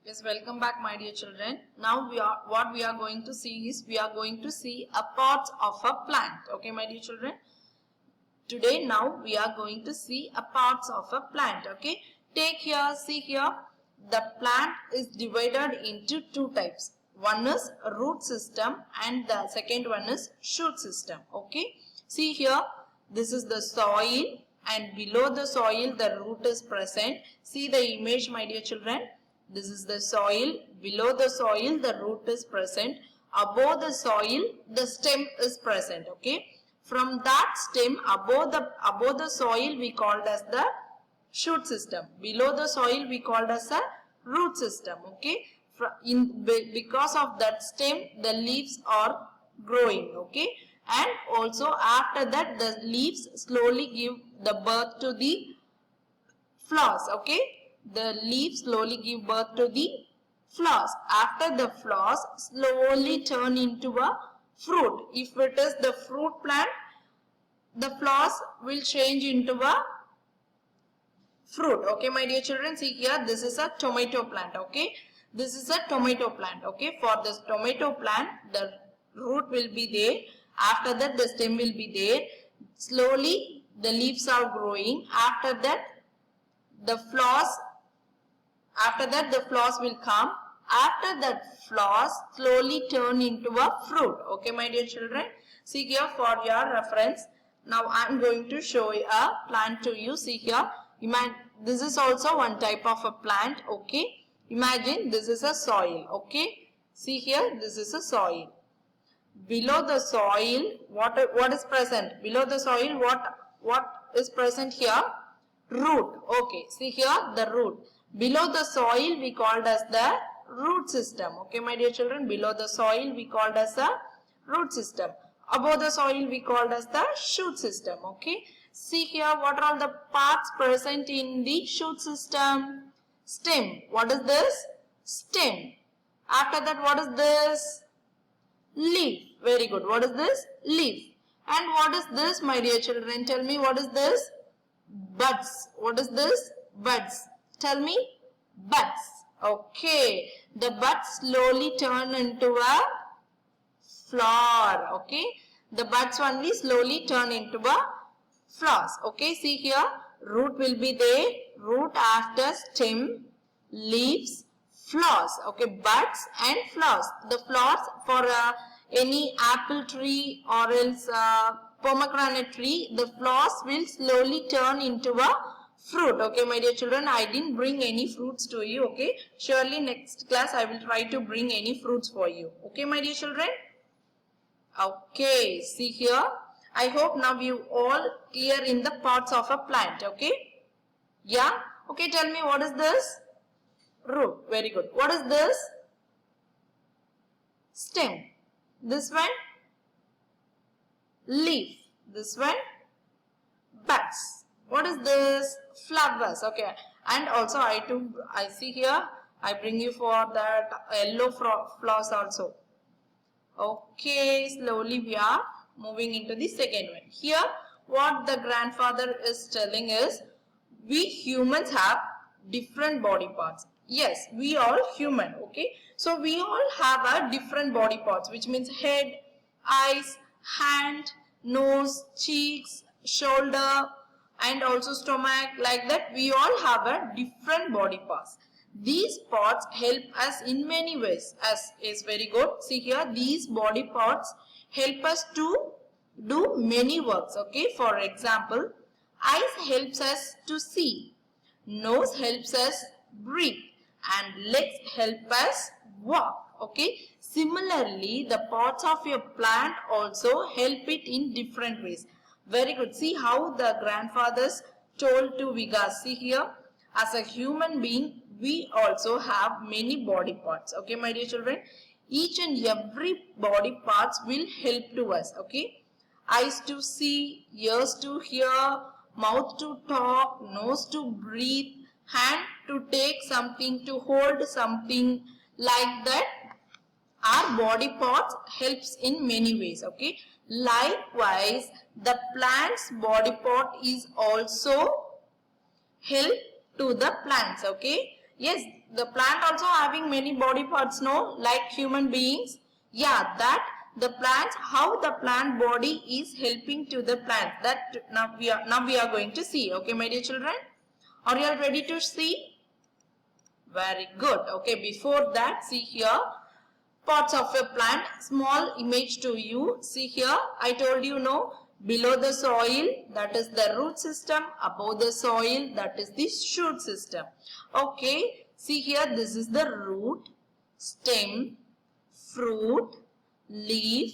Yes, welcome back, my dear children. Now what we are going to see is we are going to see a part of a plant. Okay, my dear children. Today now we are going to see a parts of a plant. Okay, take here, see here. The plant is divided into two types. One is root system and the second one is shoot system. Okay, see here. This is the soil and below the soil the root is present. See the image, my dear children. This is the soil. Below the soil, the root is present. Above the soil, the stem is present. Okay. From that stem, above the soil, we called as the shoot system. Below the soil, we called as a root system. Okay. Because of that stem, the leaves are growing. Okay. And also after that, the leaves slowly give the birth to the flowers. Okay. The leaves slowly give birth to the flowers. After the flowers slowly turn into a fruit. If it is the fruit plant, the flowers will change into a fruit. Okay, my dear children, see here, this is a tomato plant. Okay, this is a tomato plant. Okay, for this tomato plant, the root will be there. After that, the stem will be there. Slowly, the leaves are growing. After that, the flowers will come. After that, flowers slowly turn into a fruit. Okay, my dear children. See here for your reference. Now I am going to show a plant to you. See here. This is also one type of a plant. Okay. Imagine this is a soil. Okay. See here. This is a soil. Below the soil, what is present? Below the soil, what is present here? Root. Okay. See here the root. Below the soil we called as the root system. Okay, my dear children. Below the soil we called as the root system. Above the soil we called as the shoot system. Okay. See here what are all the parts present in the shoot system? Stem. What is this? Stem. After that what is this? Leaf. Very good. What is this? Leaf. And what is this, my dear children? Tell me what is this? Buds. What is this? Buds. Tell me. Buds. Okay. The buds slowly turn into a flower. Okay. The buds only slowly turn into a flowers. Okay. See here. Root will be there. Root after stem, leaves, flowers. Okay. Buds and flowers. The flowers for any apple tree or else pomegranate tree, the flowers will slowly turn into a fruit. Okay, my dear children, I didn't bring any fruits to you. Okay, surely next class I will try to bring any fruits for you. Okay, my dear children. Okay, see here. I hope now you all clear in the parts of a plant. Okay. Yeah. Okay, tell me what is this? Root. Very good. What is this? Stem. This one? Leaf. This one? Buds. What is this? Flowers. Okay. And also I see here, I bring you for that yellow flowers also. Okay. Slowly we are moving into the second one. Here what the grandfather is telling is, we humans have different body parts. Yes, we all human. Okay. So we all have a different body parts, which means head, eyes, hand, nose, cheeks, shoulder, and also stomach. Like that, we all have a different body parts. These parts help us in many ways. As is very good. See here, these body parts help us to do many works. Okay. For example, eyes helps us to see. Nose helps us breathe. And legs help us walk. Okay. Similarly, the parts of your plant also help it in different ways. Very good. See how the grandfathers told to Vikas. See here, as a human being, we also have many body parts. Okay, my dear children. Each and every body parts will help to us. Okay. Eyes to see, ears to hear, mouth to talk, nose to breathe, hand to take something, to hold something, like that. Our body parts helps in many ways. Okay. Likewise, the plant's body part is also help to the plants. Okay. Yes, the plant also having many body parts, no, like human beings. Yeah, that the plants, how the plant body is helping to the plant, that now we are going to see. Okay, my dear children, are you all ready to see? Very good. Okay, before that, see here, parts of a plant, small image to you. See here, I told you, no, below the soil, that is the root system. Above the soil, that is the shoot system. Okay, see here, this is the root, stem, fruit, leaf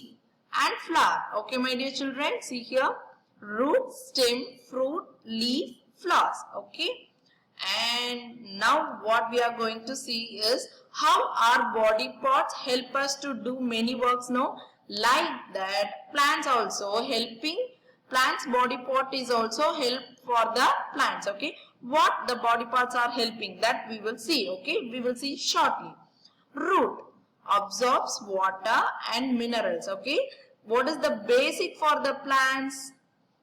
and flower. Okay, my dear children, see here, root, stem, fruit, leaf, flowers. Okay. And now what we are going to see is how our body parts help us to do many works, no? Like that, plants also helping, plants body part is also help for the plants, okay? What the body parts are helping, that we will see, okay? We will see shortly. Root absorbs water and minerals, okay? What is the basic for the plants?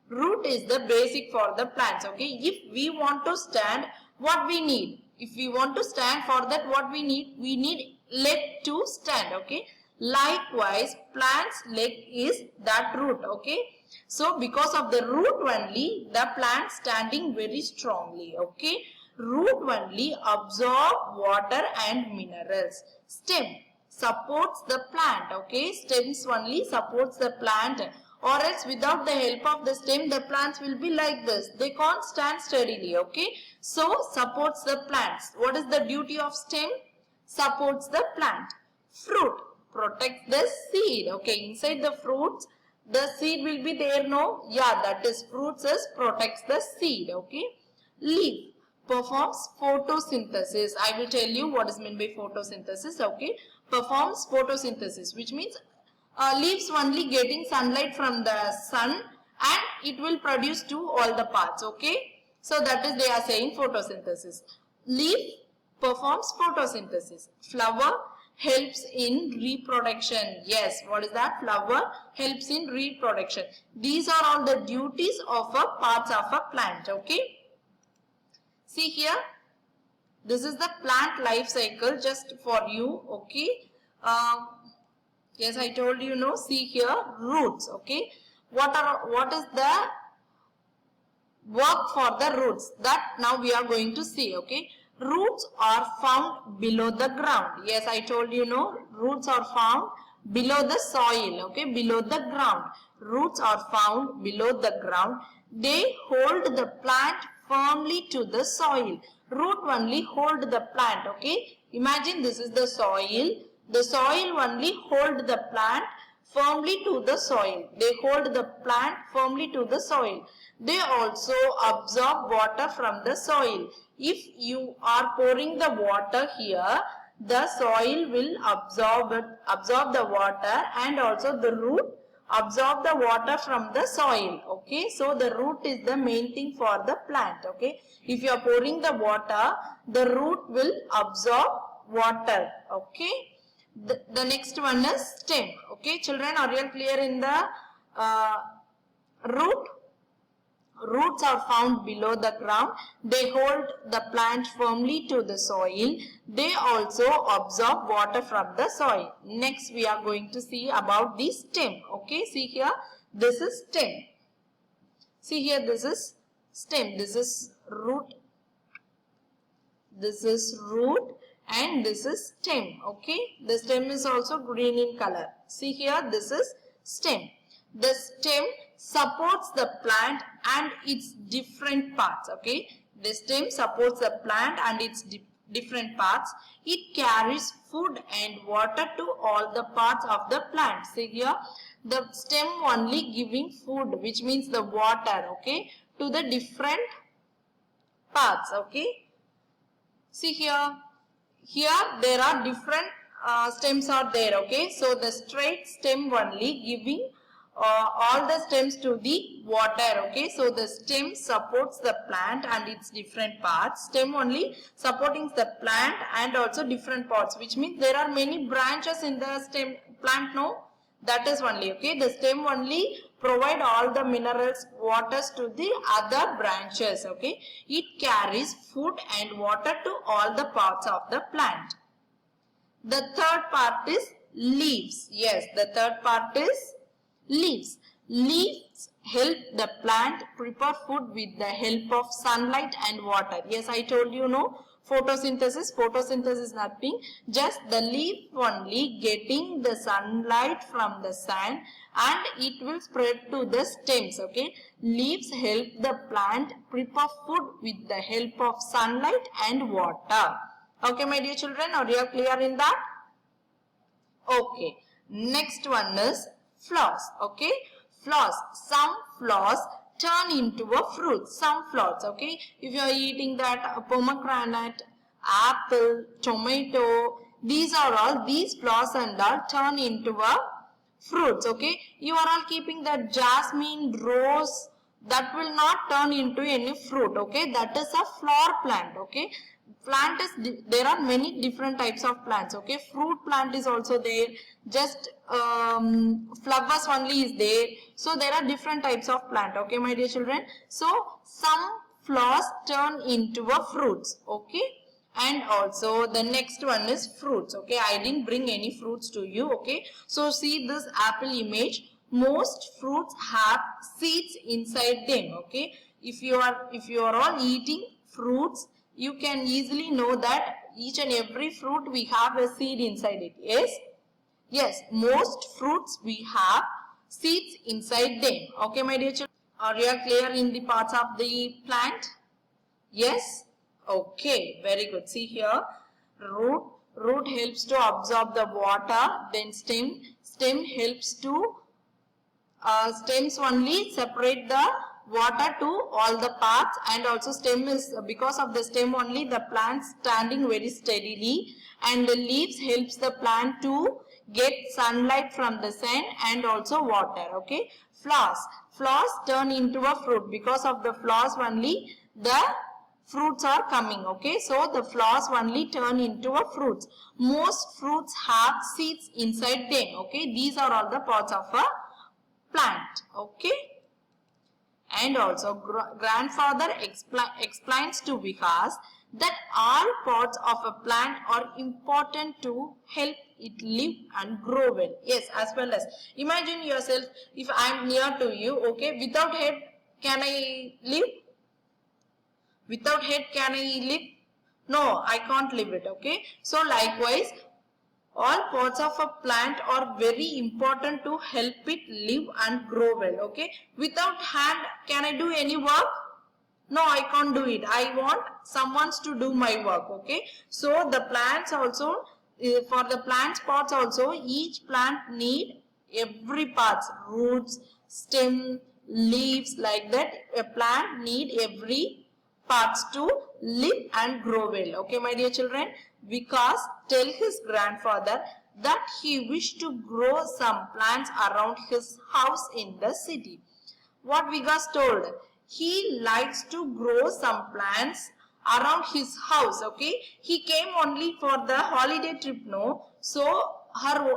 Root is the basic for the plants, okay? If we want to stand, what we need? If we want to stand, for that what we need? We need leg to stand, okay? Likewise, plant's leg is that root, okay? So, because of the root only, the plant standing very strongly, okay? Root only absorb water and minerals. Stem supports the plant, okay? Stems only supports the plant, or else without the help of the stem, the plants will be like this. They can't stand steadily, okay? So, supports the plants. What is the duty of stem? Supports the plant. Fruit protects the seed, okay? Inside the fruits, the seed will be there, no? Yeah, that is fruits is protects the seed, okay? Leaf performs photosynthesis. I will tell you what is meant by photosynthesis, okay? Performs photosynthesis, which means leaves only getting sunlight from the sun and it will produce to all the parts, okay? So that is they are saying photosynthesis. Leaf performs photosynthesis. Flower helps in reproduction. Yes, what is that? Flower helps in reproduction. These are all the duties of a parts of a plant, okay? See here, this is the plant life cycle just for you, okay? Yes, I told you, no, see here, roots, okay? What is the work for the roots? That now we are going to see, okay? Roots are found below the ground. Yes, I told you, no, roots are found below the soil, okay? Below the ground. Roots are found below the ground. They hold the plant firmly to the soil. Root only hold the plant, okay? Imagine this is the soil. The soil only hold the plant firmly to the soil. They hold the plant firmly to the soil. They also absorb water from the soil. If you are pouring the water here, the soil will absorb the water, and also the root absorb the water from the soil, okay? So the root is the main thing for the plant, okay? If you are pouring the water, the root will absorb water, okay? The next one is stem, okay? Children, are you clear in the root? Roots are found below the ground. They hold the plant firmly to the soil. They also absorb water from the soil. Next, we are going to see about the stem. Okay, see here, this is stem. See here, this is stem. This is root. This is root. And this is stem, okay? The stem is also green in color. See here, this is stem. The stem supports the plant and its different parts, okay? The stem supports the plant and its different parts. It carries food and water to all the parts of the plant. See here, the stem only giving food, which means the water, okay, to the different parts, okay? See here. Here there are different stems are there, okay? So the straight stem only giving all the stems to the water, okay? So the stem supports the plant and its different parts. Stem only supporting the plant and also different parts, which means there are many branches in the stem plant, no? That is only, okay? The stem only provide all the minerals, waters to the other branches. Okay, it carries food and water to all the parts of the plant. The third part is leaves. Yes, the third part is leaves. Leaves help the plant prepare food with the help of sunlight and water. Yes, I told you, no, photosynthesis. Photosynthesis is nothing, just the leaf only getting the sunlight from the sun and it will spread to the stems. Okay, leaves help the plant prepare food with the help of sunlight and water. Okay, my dear children, are you clear in that? Okay, next one is flowers. Okay, flowers. Some flowers turn into a fruit. Some flowers. Okay, if you are eating that pomegranate, apple, tomato, these flowers and all turn into a fruits. Okay, you are all keeping that jasmine, rose, that will not turn into any fruit. Okay, that is a flower plant. Okay, plant is, there are many different types of plants. Okay, fruit plant is also there, just flowers only is there. So there are different types of plant. Okay, my dear children, so some flowers turn into a fruits. Okay, and also the next one is fruits. Okay, I didn't bring any fruits to you. Okay, so see this apple image. Most fruits have seeds inside them. Okay, if you are all eating fruits, you can easily know that each and every fruit we have a seed inside it. Yes, yes, most fruits we have seeds inside them. Okay, my dear children, are you clear in the parts of the plant? Yes. Okay, very good. See here, root helps to absorb the water. Then stem helps to stems only separate the water to all the parts, and also stem is, because of the stem only the plant standing very steadily, and the leaves helps the plant to get sunlight from the sun and also water. Okay, flowers turn into a fruit. Because of the flowers only the fruits are coming. Okay, so the flowers only turn into a fruits. Most fruits have seeds inside them. Okay, these are all the parts of a plant. Okay, and also grandfather explains to Vikas that all parts of a plant are important to help it live and grow well. Yes, as well as imagine yourself, if I am near to you, okay, without head can I live? Without head can I live? No, I can't live it. Okay, so likewise all parts of a plant are very important to help it live and grow well. Okay, without hand can I do any work? No, I can't do it. I want someone to do my work. Okay, so the plants also, for the plants parts also, each plant need every parts, roots, stem, leaves, like that a plant need every parts to live and grow well. Okay, my dear children, Vikas tell his grandfather that he wished to grow some plants around his house in the city. What Vikas told, he likes to grow some plants around his house. Okay, he came only for the holiday trip, no, so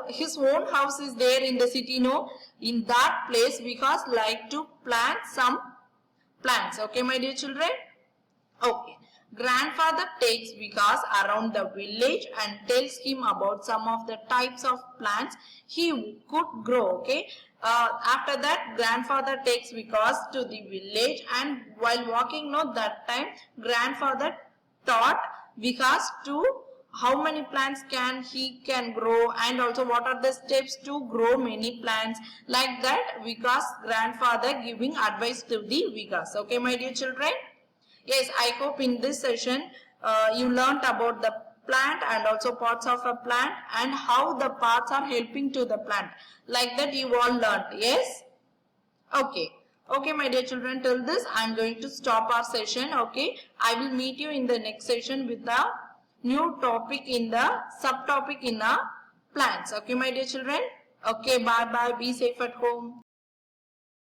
his own house is there in the city, no, in that place Vikas like to plant some plants. Okay, my dear children. Okay, grandfather takes Vikas around the village and tells him about some of the types of plants he could grow. Okay, after that grandfather takes Vikas to the village, and while walking, no, that time grandfather taught Vikas to how many plants he can grow, and also what are the steps to grow many plants. Like that Vikas grandfather giving advice to the Vikas. Okay, my dear children. Yes, I hope in this session you learnt about the plant and also parts of a plant and how the parts are helping to the plant. Like that you all learnt. Yes? Okay. Okay, my dear children, till this I am going to stop our session. Okay. I will meet you in the next session with the new topic in the subtopic in the plants. Okay, my dear children. Okay, bye bye. Be safe at home.